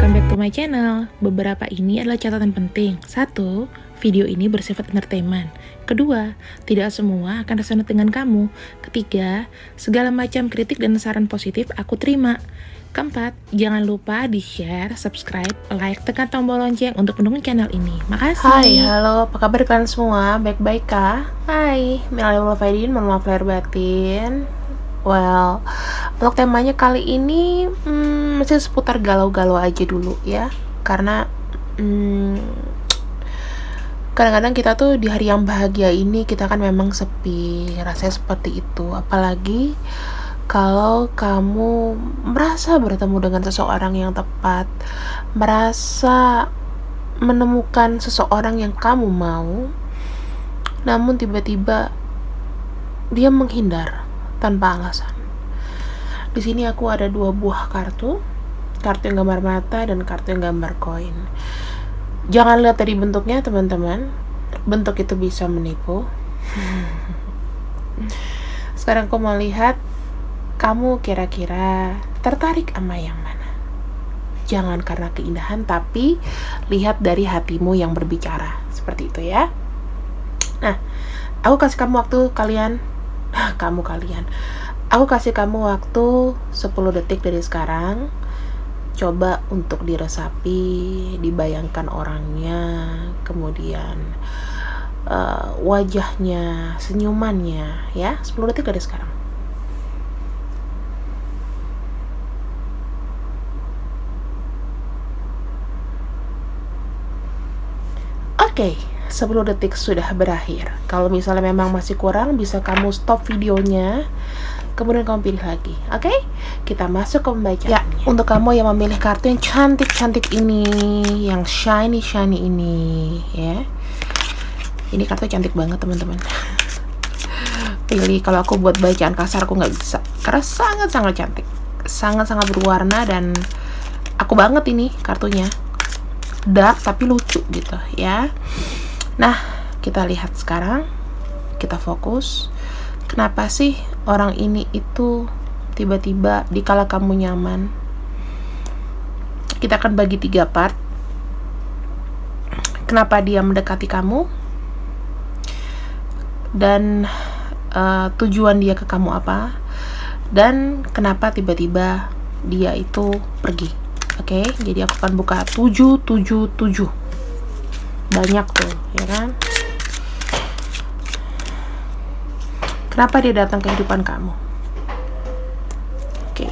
welcome back to my channel. Beberapa ini adalah catatan penting. 1. Video ini bersifat entertainment. 2. Tidak semua akan resonate dengan kamu. 3. Segala macam kritik dan saran positif aku terima. 4. Jangan lupa di-share, subscribe, like, tekan tombol lonceng untuk mendukung channel ini. Makasih. Hai, halo, apa kabar kalian semua? Baik-baik kah? Hai, Milal Faidin, mohon maaf lahir batin. Well, untuk temanya kali ini masih seputar galau-galau aja dulu ya. Karena kadang-kadang kita tuh di hari yang bahagia ini kita kan memang sepi, rasanya seperti itu. Apalagi kalau kamu merasa bertemu dengan seseorang yang tepat, merasa menemukan seseorang yang kamu mau, namun tiba-tiba dia menghindar tanpa alasan. Di sini aku ada 2 buah kartu yang gambar mata dan kartu yang gambar koin. Jangan lihat dari bentuknya teman-teman, bentuk itu bisa menipu. Sekarang aku mau lihat kamu kira-kira tertarik sama yang mana. Jangan karena keindahan, tapi lihat dari hatimu yang berbicara. Seperti itu ya. Nah, aku kasih kamu waktu kalian. Aku kasih kamu waktu 10 detik dari sekarang. Coba untuk diresapi, dibayangkan orangnya, kemudian wajahnya, senyumannya ya. 10 detik dari sekarang. Oke, 10 detik sudah berakhir. Kalau misalnya memang masih kurang, bisa kamu stop videonya, kemudian kamu pilih lagi. Oke? Kita masuk ke pembacaannya. Ya, untuk kamu yang memilih kartu yang cantik-cantik ini, yang shiny ini, ya. Ini kartu cantik banget, teman-teman. Pilih, kalau aku buat bacaan kasar aku nggak bisa, karena sangat-sangat cantik, sangat-sangat berwarna, dan aku banget ini kartunya. Dark tapi lucu gitu ya. Nah, kita lihat sekarang, kita fokus. Kenapa sih orang ini itu tiba-tiba dikala kamu nyaman? Kita akan bagi 3 part. Kenapa dia mendekati kamu? Dan tujuan dia ke kamu apa? Dan kenapa tiba-tiba dia itu pergi? Oke, jadi aku akan buka 777. Banyak tuh, ya kan? Kenapa dia datang ke kehidupan kamu? Oke.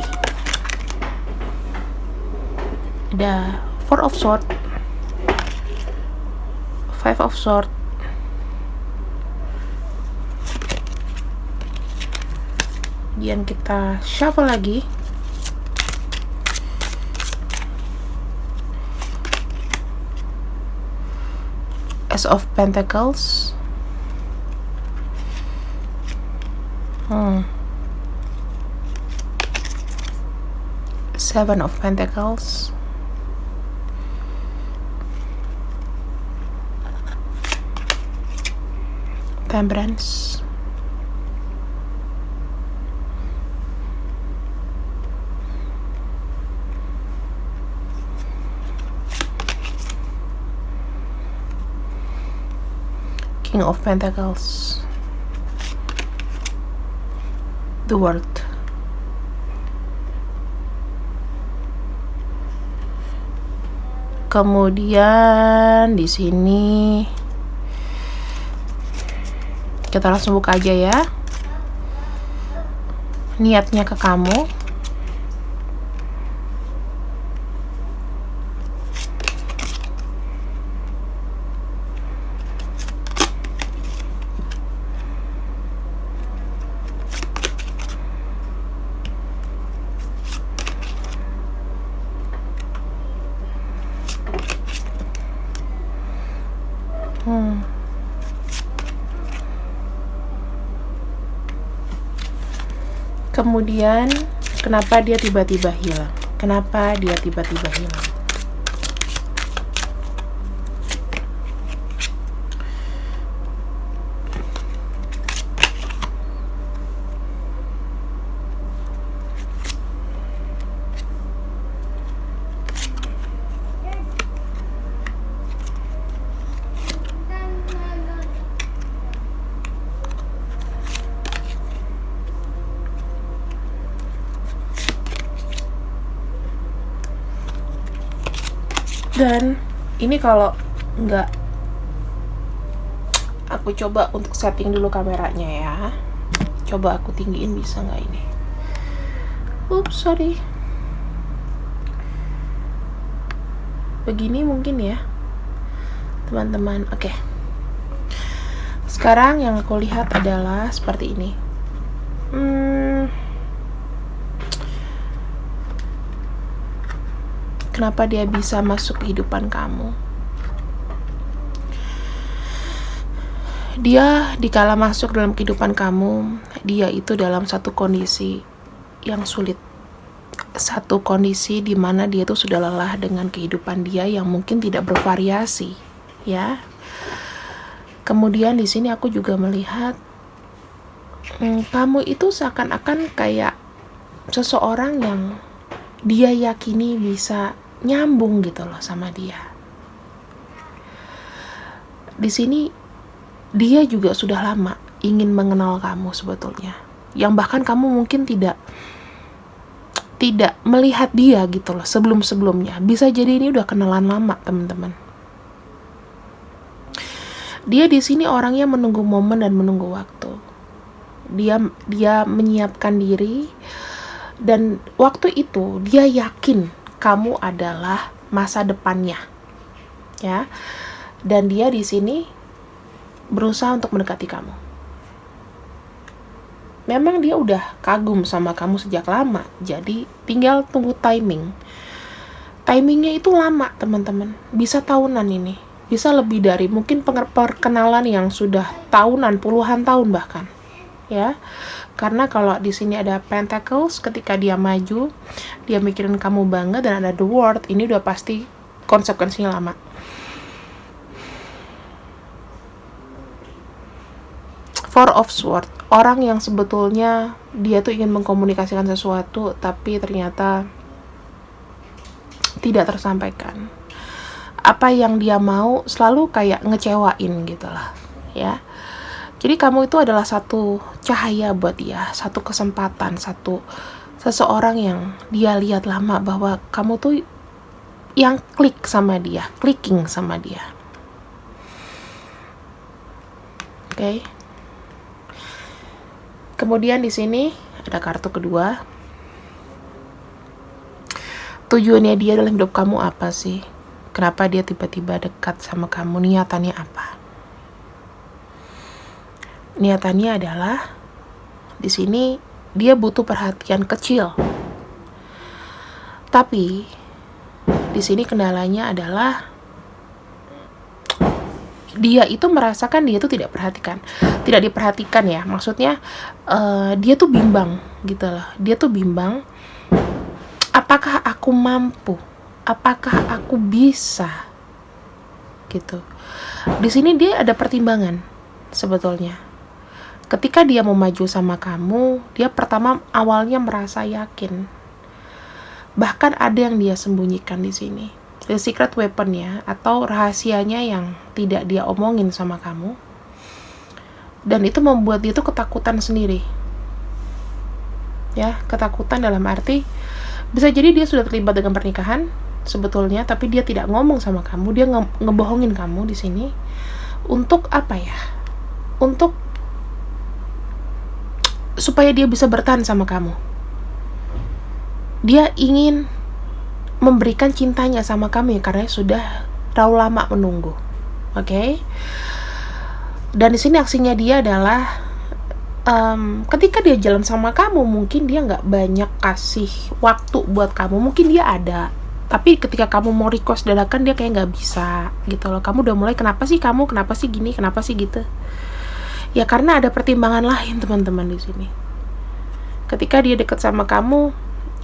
Ada 4 of Swords, 5 of Swords, kemudian kita shuffle lagi. Ace of Pentacles, Seven of Pentacles, Temperance, King of Pentacles, the World. Kemudian di sini kita langsung buka aja ya. Niatnya ke kamu. Kemudian kenapa dia tiba-tiba hilang? Kenapa dia tiba-tiba hilang? Dan ini kalau nggak, aku coba untuk setting dulu kameranya ya. Coba aku tinggiin, bisa nggak ini? Oops, sorry. Begini mungkin ya teman-teman. Oke. Sekarang yang aku lihat adalah seperti ini. Kenapa dia bisa masuk kehidupan kamu? Dia dikala masuk dalam kehidupan kamu, dia itu dalam satu kondisi yang sulit. Satu kondisi di mana dia itu sudah lelah dengan kehidupan dia yang mungkin tidak bervariasi, ya. Kemudian di sini aku juga melihat kamu itu seakan-akan kayak seseorang yang dia yakini bisa nyambung gitu loh sama dia. Di sini dia juga sudah lama ingin mengenal kamu sebetulnya, yang bahkan kamu mungkin tidak melihat dia gitu loh sebelum-sebelumnya. Bisa jadi ini udah kenalan lama, teman-teman. Dia di sini orangnya menunggu momen dan menunggu waktu. Dia menyiapkan diri, dan waktu itu dia yakin kamu adalah masa depannya, ya. Dan dia di sini berusaha untuk mendekati kamu. Memang dia udah kagum sama kamu sejak lama, jadi tinggal tunggu timing. Timingnya itu lama, teman-teman. Bisa tahunan ini, bisa lebih dari mungkin perkenalan yang sudah tahunan, puluhan tahun bahkan, ya. Karena kalau di sini ada Pentacles, ketika dia maju, dia mikirin kamu banget, dan ada The World, ini udah pasti konsekuensinya lama. Four of Swords, orang yang sebetulnya dia tuh ingin mengkomunikasikan sesuatu, tapi ternyata tidak tersampaikan. Apa yang dia mau selalu kayak ngecewain gitu lah, ya. Jadi kamu itu adalah satu cahaya buat dia, satu kesempatan, seseorang yang dia lihat lama bahwa kamu tuh yang clicking sama dia. Oke. Kemudian di sini ada kartu kedua. Tujuannya dia dalam hidup kamu apa sih? Kenapa dia tiba-tiba dekat sama kamu? Niatannya apa? Niatannya adalah di sini dia butuh perhatian kecil. Tapi di sini kendalanya adalah dia itu merasakan dia itu tidak diperhatikan ya. Maksudnya dia tuh bimbang gitu loh. Dia tuh bimbang, apakah aku mampu? Apakah aku bisa? Gitu. Di sini dia ada pertimbangan sebetulnya. Ketika dia mau maju sama kamu, dia awalnya merasa yakin. Bahkan ada yang dia sembunyikan di sini. The secret weapon ya, atau rahasianya yang tidak dia omongin sama kamu. Dan itu membuat dia tuh ketakutan sendiri. Ya, ketakutan dalam arti bisa jadi dia sudah terlibat dengan pernikahan sebetulnya, tapi dia tidak ngomong sama kamu, dia ngebohongin kamu di sini. Untuk apa ya? Untuk supaya dia bisa bertahan sama kamu. Dia ingin memberikan cintanya sama kamu ya, karena sudah terlalu lama menunggu. Oke? Dan di sini aksinya dia adalah ketika dia jalan sama kamu, mungkin dia nggak banyak kasih waktu buat kamu. Mungkin dia ada, tapi ketika kamu mau request dadakan, dia kayak nggak bisa gitu loh. Kamu udah mulai, kenapa sih gini, kenapa sih gitu. Ya karena ada pertimbangan lain, teman-teman, di sini. Ketika dia deket sama kamu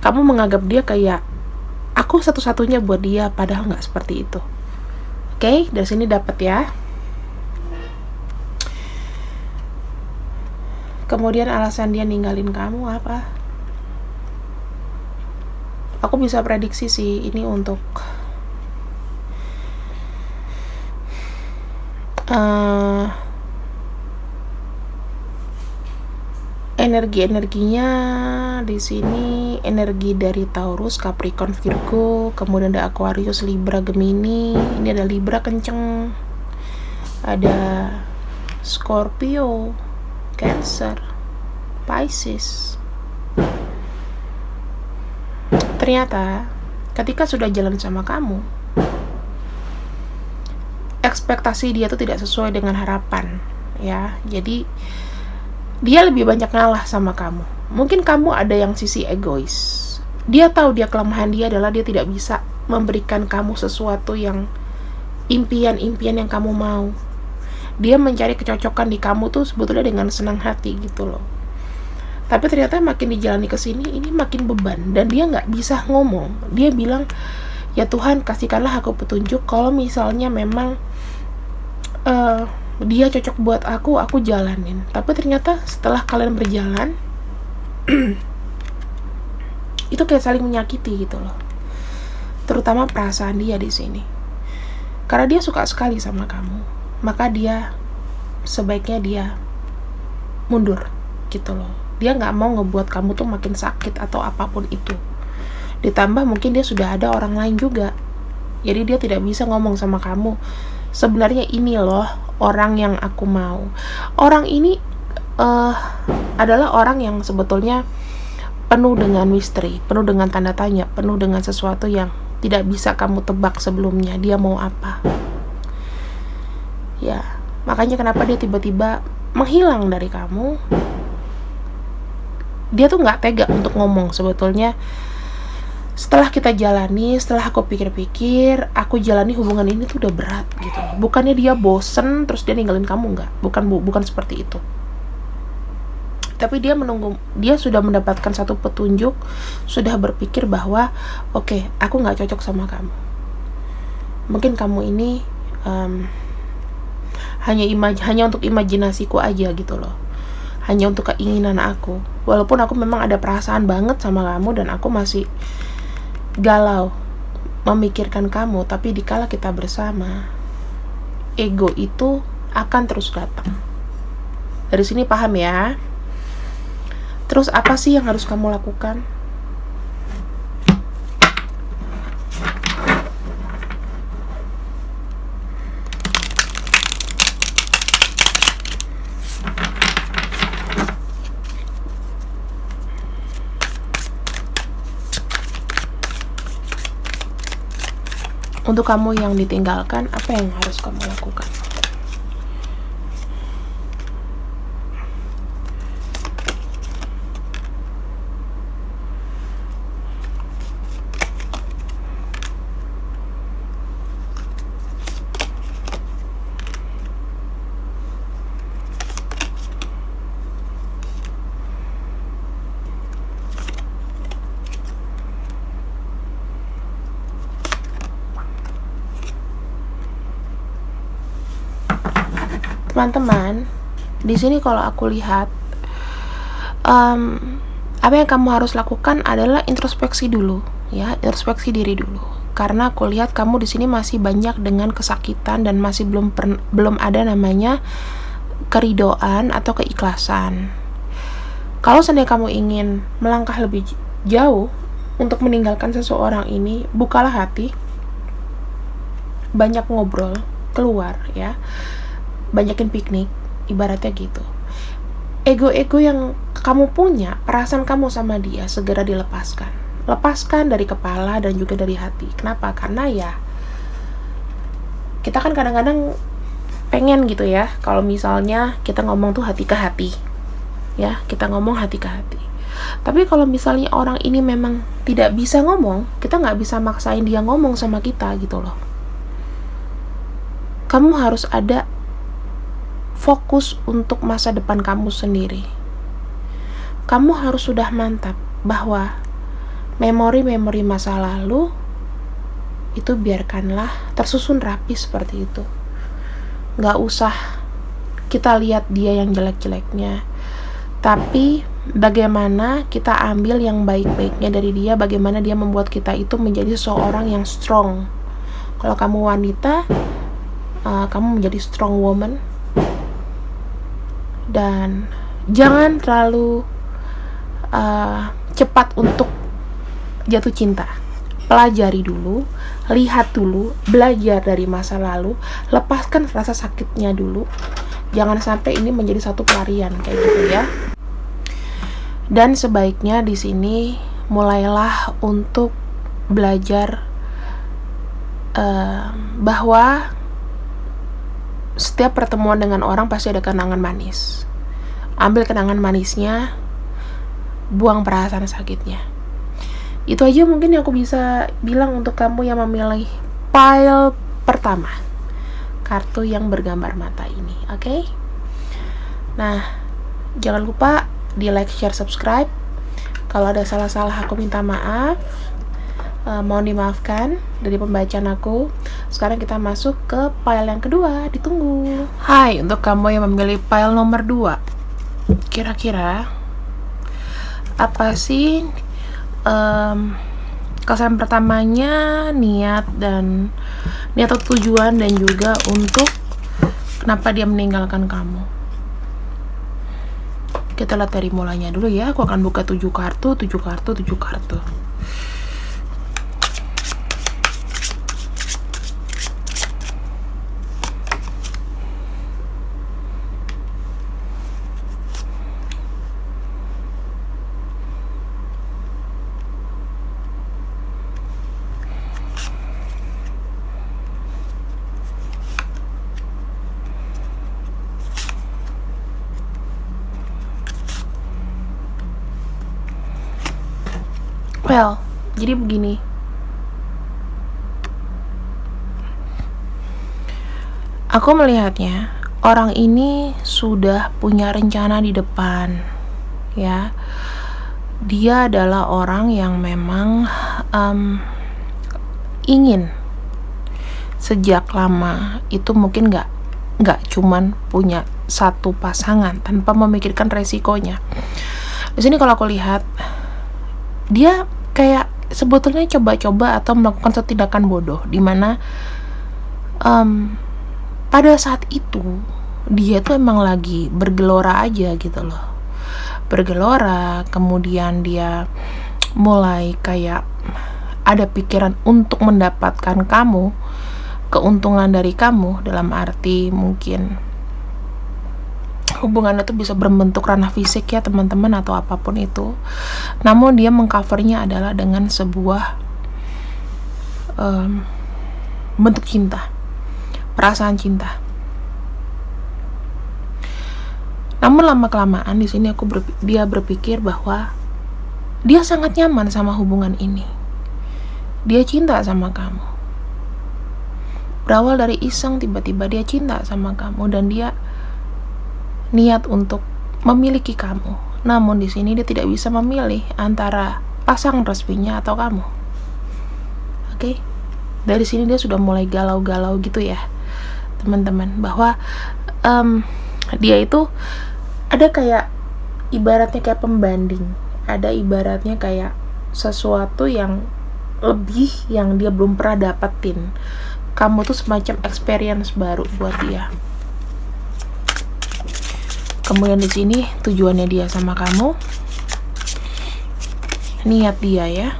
menganggap dia kayak aku satu-satunya buat dia, padahal nggak seperti itu. Oke, dari sini dapat ya. Kemudian alasan dia ninggalin kamu apa? Aku bisa prediksi sih ini untuk energi-energinya di sini energi dari Taurus, Capricorn, Virgo, kemudian ada Aquarius, Libra, Gemini. Ini ada Libra kenceng, ada Scorpio, Cancer, Pisces. Ternyata ketika sudah jalan sama kamu, ekspektasi dia tuh tidak sesuai dengan harapan, ya. Jadi dia lebih banyak ngalah sama kamu. Mungkin kamu ada yang sisi egois. Dia tahu dia kelemahan dia adalah dia tidak bisa memberikan kamu sesuatu yang impian-impian yang kamu mau. Dia mencari kecocokan di kamu tuh sebetulnya dengan senang hati gitu loh. Tapi ternyata makin dijalani ke sini ini makin beban dan dia nggak bisa ngomong. Dia bilang, "Ya Tuhan, kasihkanlah aku petunjuk kalau misalnya memang dia cocok buat aku jalanin." Tapi ternyata setelah kalian berjalan itu kayak saling menyakiti gitu loh. Terutama perasaan dia di sini. Karena dia suka sekali sama kamu, maka dia sebaiknya dia mundur gitu loh. Dia nggak mau ngebuat kamu tuh makin sakit atau apapun itu. Ditambah mungkin dia sudah ada orang lain juga. Jadi dia tidak bisa ngomong sama kamu, sebenarnya ini loh orang yang aku mau. Orang ini adalah orang yang sebetulnya penuh dengan misteri, penuh dengan tanda tanya, penuh dengan sesuatu yang tidak bisa kamu tebak sebelumnya dia mau apa. Ya, makanya kenapa dia tiba-tiba menghilang dari kamu. Dia tuh nggak tega untuk ngomong sebetulnya. Setelah kita jalani, setelah aku pikir-pikir, aku jalani hubungan ini tuh udah berat gitu. Bukannya dia bosen terus dia ninggalin kamu, nggak. Bukan seperti itu. Tapi dia menunggu, dia sudah mendapatkan satu petunjuk, sudah berpikir bahwa oke, aku nggak cocok sama kamu. Mungkin kamu ini hanya untuk imajinasiku aja gitu loh. Hanya untuk keinginan aku. Walaupun aku memang ada perasaan banget sama kamu dan aku masih galau memikirkan kamu, tapi dikala kita bersama, ego itu akan terus datang. Dari sini paham ya? Terus apa sih yang harus kamu lakukan? Untuk kamu yang ditinggalkan, apa yang harus kamu lakukan? Teman-teman, di sini kalau aku lihat, apa yang kamu harus lakukan adalah introspeksi dulu, ya, introspeksi diri dulu. Karena aku lihat kamu di sini masih banyak dengan kesakitan dan masih belum ada namanya keridoan atau keikhlasan. Kalau seandainya kamu ingin melangkah lebih jauh untuk meninggalkan seseorang ini, bukalah hati, banyak ngobrol, keluar ya. Banyakin piknik, ibaratnya gitu. Ego-ego yang kamu punya, perasaan kamu sama dia segera dilepaskan. Lepaskan dari kepala dan juga dari hati. Kenapa? Karena ya kita kan kadang-kadang pengen gitu ya, kalau misalnya kita ngomong tuh hati ke hati. Ya, kita ngomong hati ke hati. Tapi kalau misalnya orang ini memang tidak bisa ngomong, kita nggak bisa maksain dia ngomong sama kita gitu loh. Kamu harus ada fokus untuk masa depan kamu sendiri. Kamu harus sudah mantap bahwa memori-memori masa lalu itu biarkanlah tersusun rapi seperti itu. Gak usah kita lihat dia yang jelek-jeleknya, tapi bagaimana kita ambil yang baik-baiknya dari dia, bagaimana dia membuat kita itu menjadi seorang yang strong. Kalau kamu wanita, kamu menjadi strong woman. Dan jangan terlalu cepat untuk jatuh cinta. Pelajari dulu, lihat dulu, belajar dari masa lalu, lepaskan rasa sakitnya dulu. Jangan sampai ini menjadi satu pelarian kayak gitu ya. Dan sebaiknya di sini mulailah untuk belajar bahwa setiap pertemuan dengan orang pasti ada kenangan manis. Ambil kenangan manisnya, buang perasaan sakitnya. Itu aja mungkin yang aku bisa bilang untuk kamu yang memilih pile pertama, kartu yang bergambar mata ini, oke? Nah, jangan lupa di like, share, subscribe. Kalau ada salah-salah aku minta maaf, mohon dimaafkan dari pembacaan aku. Sekarang kita masuk ke pile yang kedua, ditunggu. Hai, untuk kamu yang memilih pile nomor 2, kira-kira apa sih kesan pertamanya, niat atau tujuan, dan juga untuk kenapa dia meninggalkan kamu. Kita lihat dari mulanya dulu ya. Aku akan buka 7 kartu. Well, jadi begini. Aku melihatnya, orang ini sudah punya rencana di depan, ya. Dia adalah orang yang memang ingin sejak lama itu, mungkin nggak cuman punya satu pasangan tanpa memikirkan resikonya. Di sini kalau aku lihat, dia kayak sebetulnya coba-coba atau melakukan suatu tindakan bodoh, dimana pada saat itu dia tuh emang lagi bergelora aja gitu loh, bergelora. Kemudian dia mulai kayak ada pikiran untuk mendapatkan kamu, keuntungan dari kamu, dalam arti mungkin hubungan itu bisa berbentuk ranah fisik ya teman-teman, atau apapun itu. Namun dia mengcovernya adalah dengan sebuah bentuk cinta, perasaan cinta. Namun lama-kelamaan di sini dia berpikir bahwa dia sangat nyaman sama hubungan ini. Dia cinta sama kamu. Berawal dari iseng, tiba-tiba dia cinta sama kamu dan dia niat untuk memiliki kamu. Namun di sini dia tidak bisa memilih antara pasangan resminya atau kamu. Oke? Dari sini dia sudah mulai galau-galau gitu ya, teman-teman, bahwa dia itu ada kayak ibaratnya kayak pembanding, ada ibaratnya kayak sesuatu yang lebih yang dia belum pernah dapetin. Kamu tuh semacam experience baru buat dia. Kemudian di sini tujuannya dia sama kamu, niat dia ya.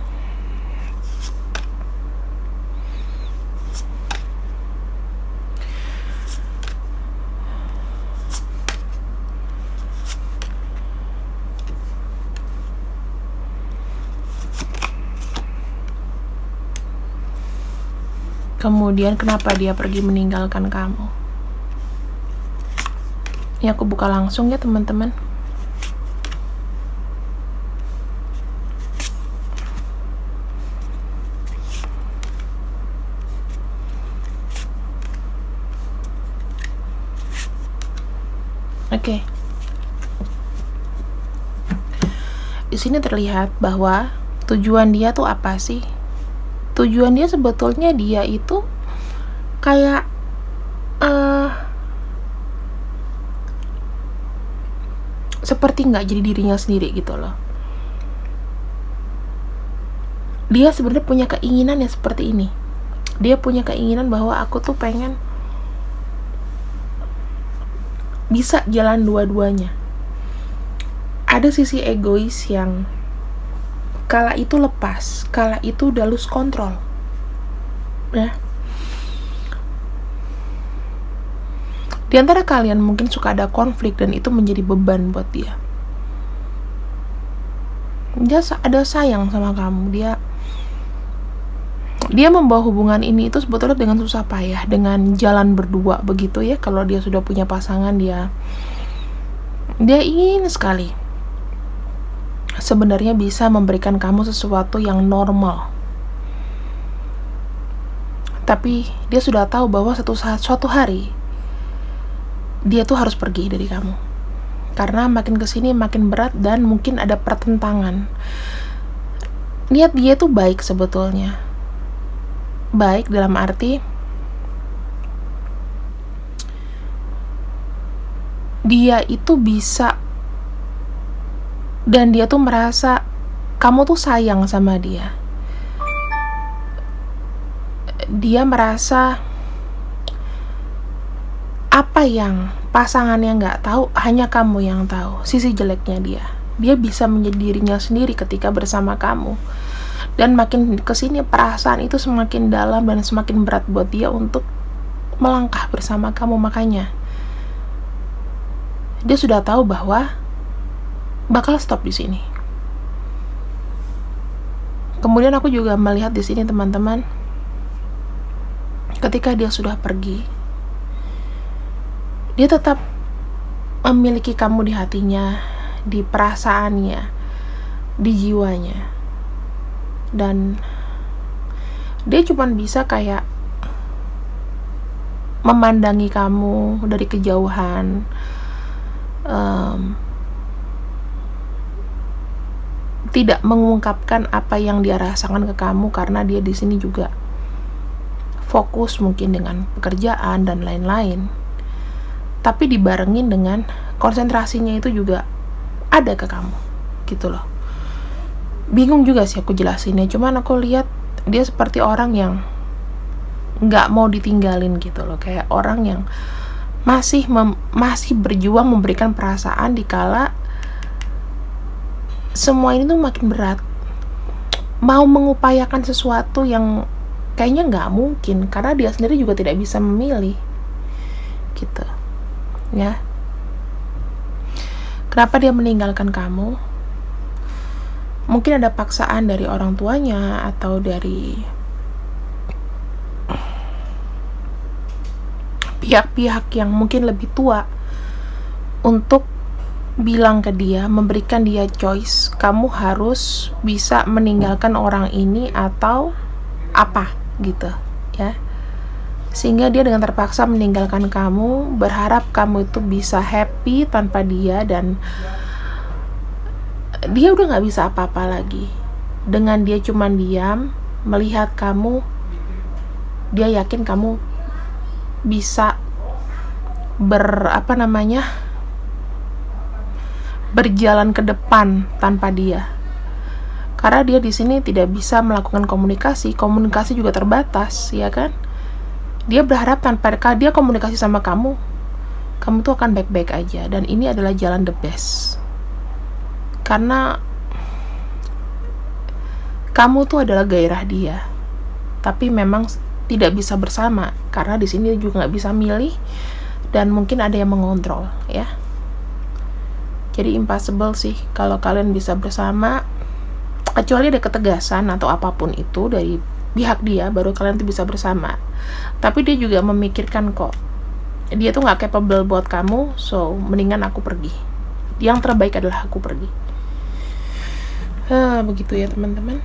Kemudian kenapa dia pergi meninggalkan kamu? Ini aku buka langsung ya teman-teman. Oke. Di sini terlihat bahwa tujuan dia tuh apa sih? Tujuan dia sebetulnya dia itu kayak seperti nggak jadi dirinya sendiri gitu loh. Dia sebenarnya punya keinginan yang seperti ini. Dia punya keinginan bahwa aku tuh pengen bisa jalan dua-duanya. Ada sisi egois yang kala itu lepas, kala itu udah lose control. Ya. Di antara kalian mungkin suka ada konflik dan itu menjadi beban buat dia. Dia ada sayang sama kamu, dia membawa hubungan ini itu sebetulnya dengan susah payah, dengan jalan berdua begitu ya. Kalau dia sudah punya pasangan, dia ingin sekali sebenarnya bisa memberikan kamu sesuatu yang normal. Tapi dia sudah tahu bahwa suatu hari dia tuh harus pergi dari kamu. Karena makin kesini makin berat dan mungkin ada pertentangan. Niat dia tuh baik sebetulnya. Baik dalam arti dia itu bisa, dan dia tuh merasa kamu tuh sayang sama dia. Dia merasa apa yang pasangannya nggak tahu, hanya kamu yang tahu sisi jeleknya dia. Dia bisa menjadi dirinya sendiri ketika bersama kamu. Dan makin kesini perasaan itu semakin dalam dan semakin berat buat dia untuk melangkah bersama kamu. Makanya dia sudah tahu bahwa bakal stop di sini. Kemudian aku juga melihat di sini teman-teman, ketika dia sudah pergi, dia tetap memiliki kamu di hatinya, di perasaannya, di jiwanya. Dan dia cuma bisa kayak memandangi kamu dari kejauhan, tidak mengungkapkan apa yang dia rasakan ke kamu, karena dia di sini juga fokus mungkin dengan pekerjaan dan lain-lain. Tapi dibarengin dengan konsentrasinya itu juga ada ke kamu, gitu loh. Bingung juga sih aku jelasinnya, cuman aku lihat dia seperti orang yang nggak mau ditinggalin gitu loh, kayak orang yang masih berjuang memberikan perasaan dikala semua ini tuh makin berat. Mau mengupayakan sesuatu yang kayaknya nggak mungkin, karena dia sendiri juga tidak bisa memilih, gitu ya. Kenapa dia meninggalkan kamu? Mungkin ada paksaan dari orang tuanya atau dari pihak-pihak yang mungkin lebih tua untuk bilang ke dia, memberikan dia choice, kamu harus bisa meninggalkan orang ini atau apa gitu ya. Sehingga dia dengan terpaksa meninggalkan kamu, berharap kamu itu bisa happy tanpa dia, dan dia udah gak bisa apa-apa lagi. Dengan dia cuman diam, melihat kamu, dia yakin kamu bisa berjalan ke depan tanpa dia. Karena dia di sini tidak bisa melakukan komunikasi juga terbatas, ya kan? Dia berharap tanpa dia komunikasi sama kamu tuh akan baik-baik aja, dan ini adalah jalan the best. Karena kamu tuh adalah gairah dia, tapi memang tidak bisa bersama karena di sini juga nggak bisa milih, dan mungkin ada yang mengontrol ya. Jadi impossible sih kalau kalian bisa bersama, kecuali ada ketegasan atau apapun itu dari pihak dia, baru kalian tuh bisa bersama. Tapi dia juga memikirkan kok, dia tuh nggak capable buat kamu, so mendingan aku pergi. Yang terbaik adalah aku pergi. Begitu ya teman-teman.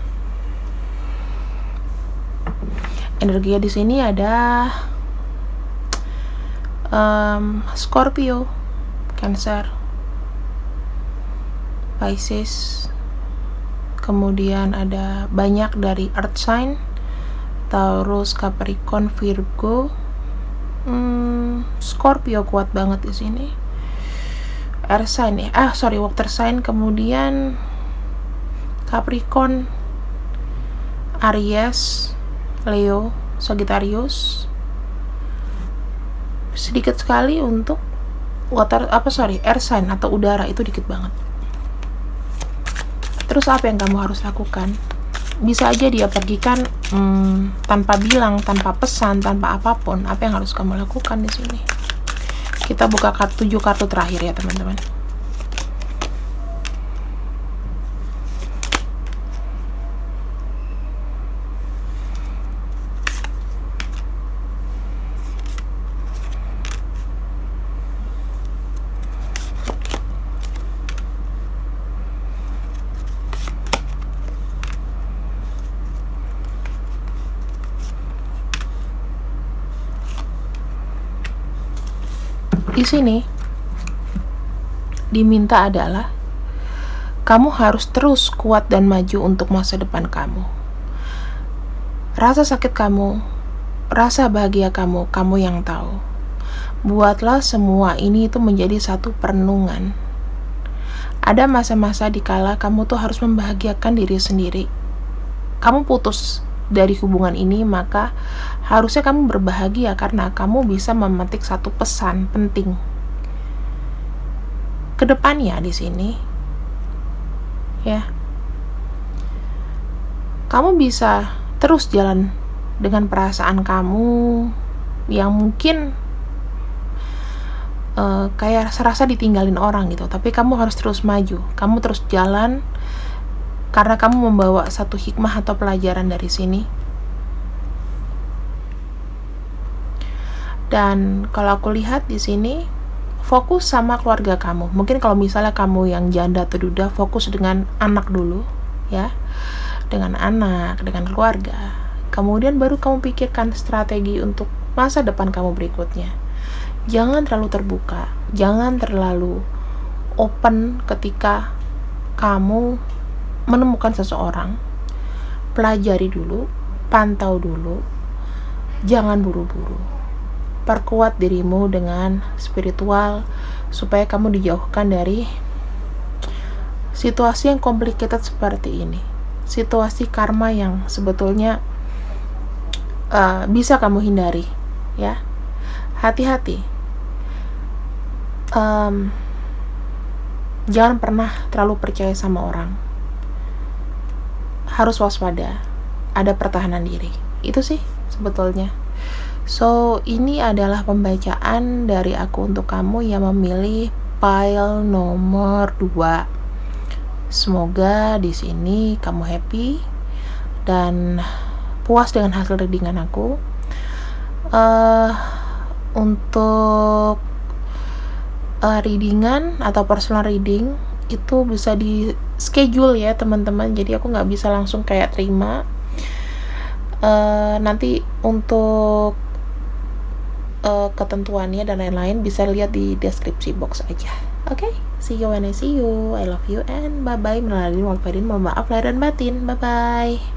Energinya di sini ada Scorpio, Cancer, Pisces, kemudian ada banyak dari Earth sign, Taurus, Capricorn, Virgo, Scorpio kuat banget di sini. Air sign ya, water sign, kemudian Capricorn, Aries, Leo, Sagittarius. Sedikit sekali untuk air sign atau udara, itu dikit banget. Terus apa yang kamu harus lakukan? Bisa aja dia pergi kan tanpa bilang, tanpa pesan, tanpa apapun. Apa yang harus kamu lakukan di sini? Kita buka 7 kartu terakhir ya teman-teman. Di sini diminta adalah kamu harus terus kuat dan maju untuk masa depan kamu. Rasa sakit kamu, rasa bahagia kamu, kamu yang tahu. Buatlah semua ini itu menjadi satu perenungan. Ada masa-masa dikala kamu tuh harus membahagiakan diri sendiri. Kamu putus dari hubungan ini, maka harusnya kamu berbahagia karena kamu bisa memetik satu pesan penting ke depannya di sini. Ya. Kamu bisa terus jalan dengan perasaan kamu yang mungkin kayak serasa ditinggalin orang gitu, tapi kamu harus terus maju, kamu terus jalan karena kamu membawa satu hikmah atau pelajaran dari sini. Dan kalau aku lihat di sini, fokus sama keluarga kamu. Mungkin kalau misalnya kamu yang janda atau duda, fokus dengan anak dulu, ya, dengan anak, dengan keluarga. Kemudian baru kamu pikirkan strategi untuk masa depan kamu berikutnya. Jangan terlalu terbuka, jangan terlalu open ketika kamu menemukan seseorang. Pelajari dulu, pantau dulu, jangan buru-buru. Perkuat dirimu dengan spiritual supaya kamu dijauhkan dari situasi yang complicated seperti ini, situasi karma yang sebetulnya bisa kamu hindari, ya. Hati-hati, jangan pernah terlalu percaya sama orang. Harus waspada, ada pertahanan diri. Itu sih sebetulnya. So, ini adalah pembacaan dari aku untuk kamu yang memilih pile nomor 2. Semoga di sini kamu happy dan puas dengan hasil readingan aku. Untuk readingan atau personal reading itu bisa di schedule ya teman-teman, jadi aku nggak bisa langsung kayak terima. Nanti untuk ketentuannya dan lain-lain bisa lihat di deskripsi box aja. Oke, see you when I see you. I love you and bye bye. Melalui Walfarin, mohon maaf lahir dan batin. Bye bye.